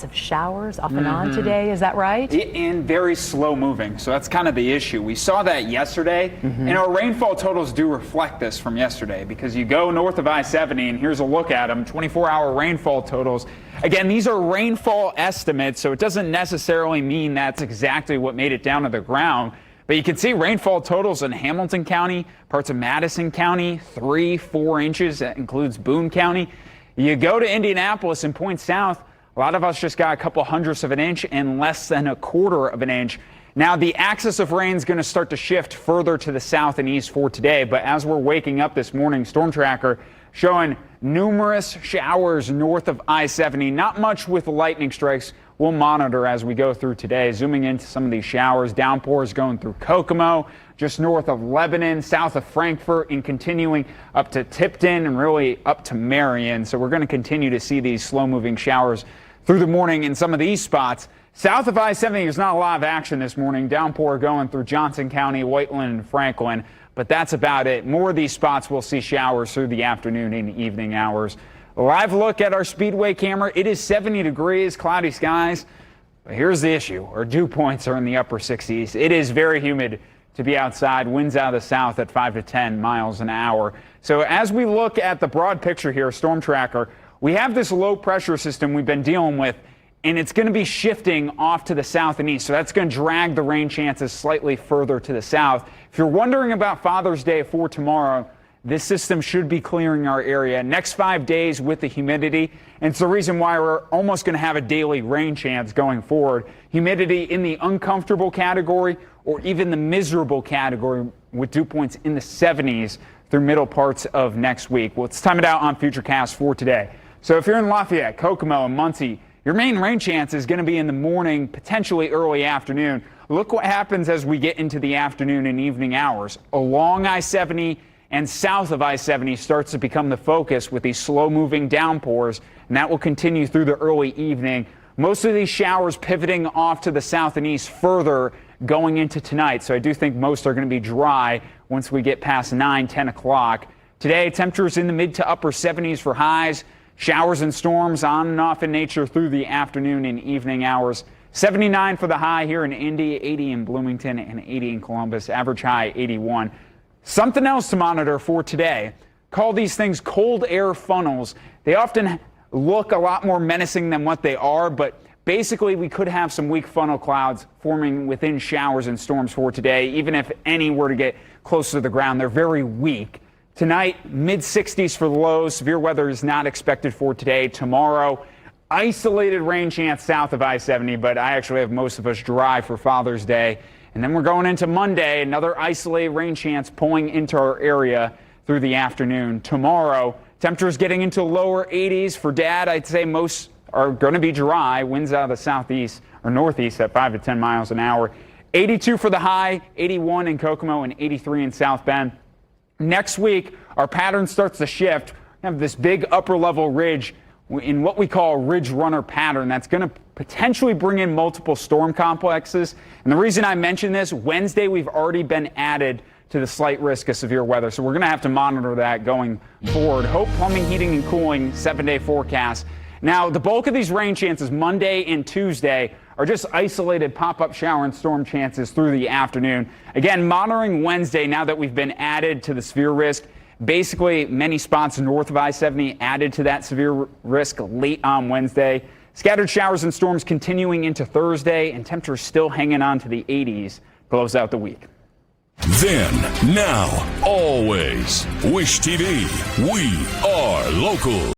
Of showers off and on today, is that right? And very slow moving, so that's kind of the issue. We saw that yesterday, and our rainfall totals do reflect this from yesterday, because you go north of I-70, and here's a look at them, 24-hour rainfall totals. Again, these are rainfall estimates, so it doesn't necessarily mean that's exactly what made it down to the ground. But you can see rainfall totals in Hamilton County, parts of Madison County, 3-4 inches. That includes Boone County. You go to Indianapolis and point south, a lot of us just got a couple hundredths of an inch and less than a quarter of an inch. Now, the axis of rain is going to start to shift further to the south and east for today. But as we're waking up this morning, Storm Tracker showing numerous showers north of I-70. Not much with lightning strikes. We'll monitor as we go through today. Zooming into some of these showers, downpours going through Kokomo, just north of Lebanon, south of Frankfort, and continuing up to Tipton and really up to Marion. So we're going to continue to see these slow-moving showers through the morning in some of these spots. South of I-70, there's not a lot of action this morning. Downpour going through Johnson County, Whiteland, and Franklin, but that's about it. More of these spots will see showers through the afternoon and evening hours. A live look at our Speedway camera. It is 70 degrees, cloudy skies. But here's the issue. Our dew points are in the upper 60s. It is very humid to be outside. Winds out of the south at 5 to 10 miles an hour. So as we look at the broad picture here, Storm Tracker, we have this low pressure system we've been dealing with, and it's going to be shifting off to the south and east. So that's going to drag the rain chances slightly further to the south. If you're wondering about Father's Day for tomorrow, this system should be clearing our area next 5 days with the humidity. And it's the reason why we're almost going to have a daily rain chance going forward. Humidity in the uncomfortable category or even the miserable category with dew points in the 70s through middle parts of next week. Well, let's time it out on Futurecast for today. So if you're in Lafayette, Kokomo, and Muncie, your main rain chance is going to be in the morning, potentially early afternoon. Look what happens as we get into the afternoon and evening hours. Along I-70 and south of I-70 starts to become the focus with these slow-moving downpours, and that will continue through the early evening. Most of these showers pivoting off to the south and east further going into tonight, so I do think most are going to be dry once we get past 9, 10 o'clock. Today, temperatures in the mid to upper 70s for highs. Showers and storms on and off in nature through the afternoon and evening hours. 79 for the high here in Indy, 80 in Bloomington, and 80 in Columbus. Average high 81. Something else to monitor for today. Call these things cold air funnels. They often look a lot more menacing than what they are, but basically we could have some weak funnel clouds forming within showers and storms for today. Even if any were to get close to the ground, they're very weak. Tonight, mid-60s for the lows. Severe weather is not expected for today. Tomorrow, isolated rain chance south of I-70, but I actually have most of us dry for Father's Day. And then we're going into Monday, another isolated rain chance pulling into our area through the afternoon. Tomorrow, temperatures getting into lower 80s. For Dad, I'd say most are going to be dry. Winds out of the southeast or northeast at 5 to 10 miles an hour. 82 for the high, 81 in Kokomo, and 83 in South Bend. Next week, our pattern starts to shift. We have this big upper level ridge in what we call a ridge runner pattern that's going to potentially bring in multiple storm complexes. And the reason I mention this, Wednesday we've already been added to the slight risk of severe weather. So we're going to have to monitor that going forward. Hope Plumbing, Heating, and Cooling 7-day forecast. Now, the bulk of these rain chances Monday and Tuesday are just isolated pop-up shower and storm chances through the afternoon. Again, monitoring Wednesday now that we've been added to the severe risk. Basically, many spots north of I-70 added to that severe risk late on Wednesday. Scattered showers and storms continuing into Thursday, and temperatures still hanging on to the 80s. Close out the week. Then, now, always, Wish TV. We are local.